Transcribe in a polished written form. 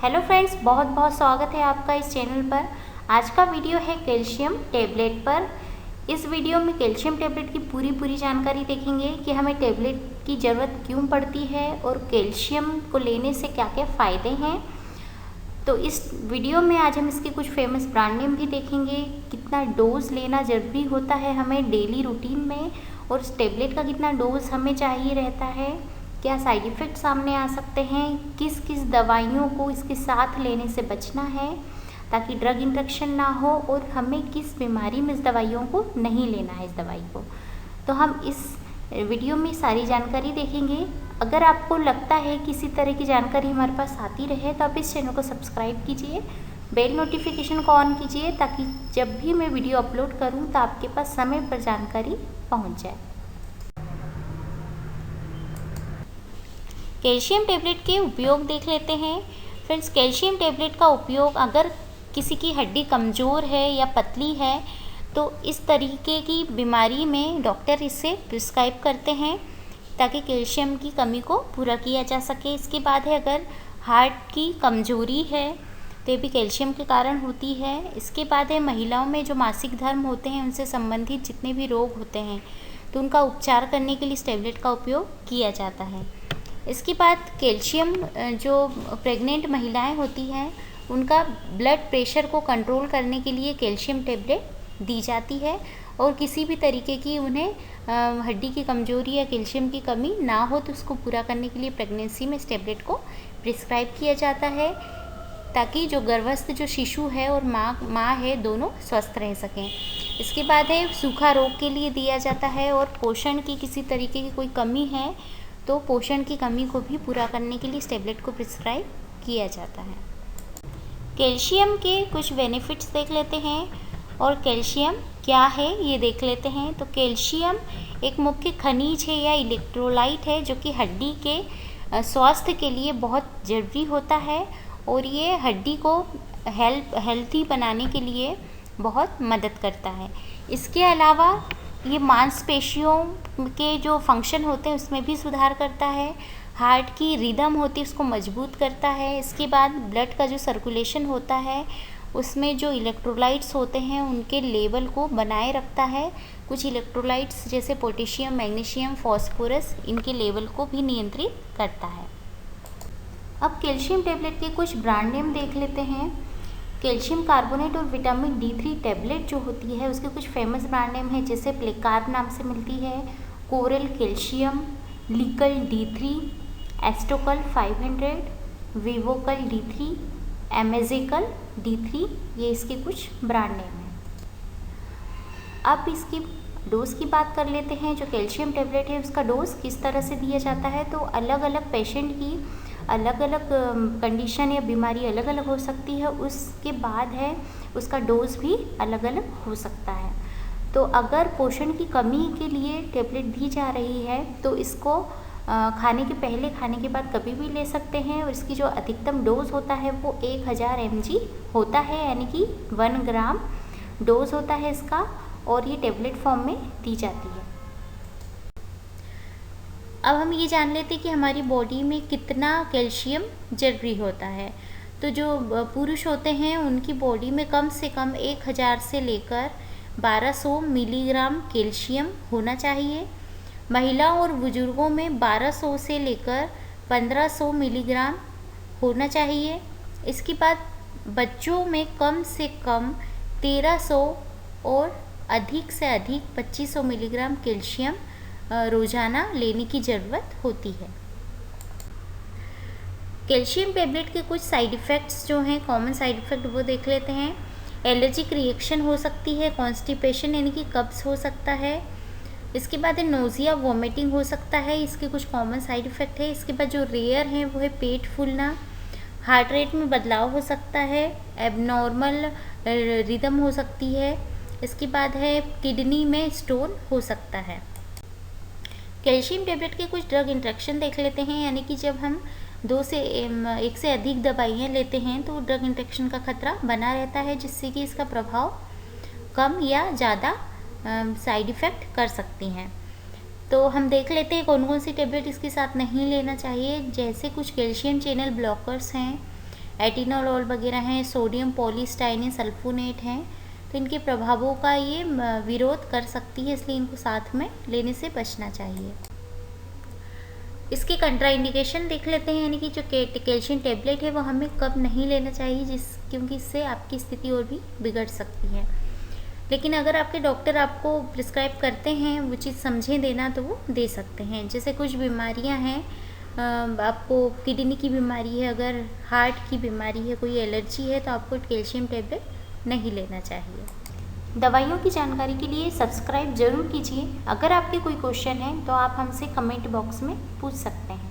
Hello friends, बहुत बहुत स्वागत है आपका इस चैनल पर। आज का वीडियो है कैल्शियम टैबलेट पर। इस वीडियो में कैल्शियम टैबलेट की पूरी जानकारी देखेंगे कि हमें टैबलेट की ज़रूरत क्यों पड़ती है और कैल्शियम को लेने से क्या क्या फ़ायदे हैं। तो इस वीडियो में आज हम इसके कुछ फेमस ब्रांड नेम भी देखेंगे, कितना डोज लेना ज़रूरी होता है हमें डेली रूटीन में, और इस टैबलेट का कितना डोज हमें चाहिए रहता है, क्या साइड इफ़ेक्ट सामने आ सकते हैं, किस किस दवाइयों को इसके साथ लेने से बचना है ताकि ड्रग इंटरेक्शन ना हो, और हमें किस बीमारी में इस दवाइयों को नहीं लेना है इस दवाई को। तो हम इस वीडियो में सारी जानकारी देखेंगे। अगर आपको लगता है कि इसी तरह की जानकारी हमारे पास आती रहे तो आप इस चैनल को सब्सक्राइब कीजिए, बेल नोटिफिकेशन को ऑन कीजिए ताकि जब भी मैं वीडियो अपलोड करूं तो आपके पास समय पर जानकारी पहुंच जाए। कैल्शियम टैबलेट के उपयोग देख लेते हैं। फ्रेंड्स, कैल्शियम टैबलेट का उपयोग अगर किसी की हड्डी कमज़ोर है या पतली है तो इस तरीके की बीमारी में डॉक्टर इसे प्रिस्क्राइब करते हैं ताकि कैल्शियम की कमी को पूरा किया जा सके। इसके बाद है अगर हार्ट की कमज़ोरी है तो ये भी कैल्शियम के कारण होती है। इसके बाद है महिलाओं में जो मासिक धर्म होते हैं उनसे संबंधित जितने भी रोग होते हैं तो उनका उपचार करने के लिए इस टैबलेट का उपयोग किया जाता है। इसके बाद कैल्शियम जो प्रेग्नेंट महिलाएं होती हैं उनका ब्लड प्रेशर को कंट्रोल करने के लिए कैल्शियम टैबलेट दी जाती है, और किसी भी तरीके की उन्हें हड्डी की कमज़ोरी या कैल्शियम की कमी ना हो तो उसको पूरा करने के लिए प्रेगनेंसी में इस टैबलेट को प्रिस्क्राइब किया जाता है ताकि जो गर्भस्थ जो शिशु है और माँ है दोनों स्वस्थ रह सकें। इसके बाद है सूखा रोग के लिए दिया जाता है, और पोषण की किसी तरीके की कोई कमी है तो पोषण की कमी को भी पूरा करने के लिए इस टैबलेट को प्रिस्क्राइब किया जाता है। कैल्शियम के कुछ बेनिफिट्स देख लेते हैं, और कैल्शियम क्या है ये देख लेते हैं। तो कैल्शियम एक मुख्य खनिज है या इलेक्ट्रोलाइट है जो कि हड्डी के स्वास्थ्य के लिए बहुत ज़रूरी होता है, और ये हड्डी को हेल्थी बनाने के लिए बहुत मदद करता है। इसके अलावा ये मांसपेशियों के जो फंक्शन होते हैं उसमें भी सुधार करता है, हार्ट की रिदम होती है उसको मजबूत करता है। इसके बाद ब्लड का जो सर्कुलेशन होता है उसमें जो इलेक्ट्रोलाइट्स होते हैं उनके लेवल को बनाए रखता है। कुछ इलेक्ट्रोलाइट्स जैसे पोटेशियम, मैग्नीशियम, फास्फोरस इनके लेवल को भी नियंत्रित करता है। अब कैल्शियम टैबलेट के कुछ ब्रांड नेम देख लेते हैं। कैल्शियम कार्बोनेट और विटामिन D3 टैबलेट जो होती है उसके कुछ फेमस ब्रांड नेम है, जैसे प्लेकार्ब नाम से मिलती है, coral calcium, लीकल D3, एस्टोकल 500, विवोकल D3, एमेजिकल D3, ये इसके कुछ ब्रांड नेम हैं। अब इसकी डोज की बात कर लेते हैं। जो कैल्शियम टैबलेट है उसका डोज किस तरह से दिया जाता है, तो अलग अलग पेशेंट की अलग अलग कंडीशन या बीमारी अलग अलग हो सकती है, उसके बाद है उसका डोज भी अलग अलग हो सकता है। तो अगर पोषण की कमी के लिए टैबलेट दी जा रही है तो इसको खाने के पहले, खाने के बाद कभी भी ले सकते हैं, और इसकी जो अधिकतम डोज होता है वो 1000 mg होता है, यानी कि 1 ग्राम डोज होता है इसका, और ये टैबलेट फॉर्म में दी जाती है। अब हम ये जान लेते हैं कि हमारी बॉडी में कितना कैल्शियम जरूरी होता है। तो जो पुरुष होते हैं उनकी बॉडी में कम से कम 1000 से लेकर 1200 मिलीग्राम कैल्शियम होना चाहिए। महिलाओं और बुजुर्गों में 1200 से लेकर 1500 मिलीग्राम होना चाहिए। इसके बाद बच्चों में कम से कम 1300 और अधिक से अधिक 2500 मिलीग्राम कैल्शियम रोजाना लेने की ज़रूरत होती है। कैल्शियम टैबलेट के कुछ साइड इफ़ेक्ट्स जो हैं, कॉमन साइड इफ़ेक्ट, वो देख लेते हैं। एलर्जिक रिएक्शन हो सकती है, कॉन्स्टिपेशन यानी कि कब्ज हो सकता है। इसके बाद है नोज़िया, वॉमिटिंग हो सकता है, इसके कुछ कॉमन साइड इफ़ेक्ट है। इसके बाद जो रेयर हैं वो है पेट फूलना, हार्ट रेट में बदलाव हो सकता है, एबनॉर्मल रिदम हो सकती है। इसके बाद है किडनी में स्टोन हो सकता है। कैल्शियम टैबलेट के कुछ ड्रग इंटरेक्शन देख लेते हैं, यानी कि जब हम 2 से 1 से अधिक दवाइयाँ लेते हैं तो ड्रग इंटरेक्शन का खतरा बना रहता है, जिससे कि इसका प्रभाव कम या ज़्यादा साइड इफ़ेक्ट कर सकती हैं। तो हम देख लेते हैं कौन कौन सी टैबलेट इसके साथ नहीं लेना चाहिए। जैसे कुछ कैल्शियम चैनल ब्लॉकर्स हैं, एटिनोल वगैरह हैं, सोडियम पॉलीस्टाइनिन सल्फोनेट हैं, तो इनके प्रभावों का ये विरोध कर सकती है, इसलिए इनको साथ में लेने से बचना चाहिए। इसके कंट्राइंडिकेशन देख लेते हैं, यानी कि जो कैल्शियम टेबलेट है वो हमें कब नहीं लेना चाहिए, क्योंकि इससे आपकी स्थिति और भी बिगड़ सकती है। लेकिन अगर आपके डॉक्टर आपको प्रिस्क्राइब करते हैं वो चीज़ समझें देना, तो वो दे सकते हैं। जैसे कुछ बीमारियां हैं, आपको किडनी की बीमारी है, अगर हार्ट की बीमारी है, कोई एलर्जी है, तो आपको कैल्शियम टेबलेट नहीं लेना चाहिए। दवाइयों की जानकारी के लिए सब्सक्राइब ज़रूर कीजिए। अगर आपके कोई क्वेश्चन है तो आप हमसे कमेंट बॉक्स में पूछ सकते हैं।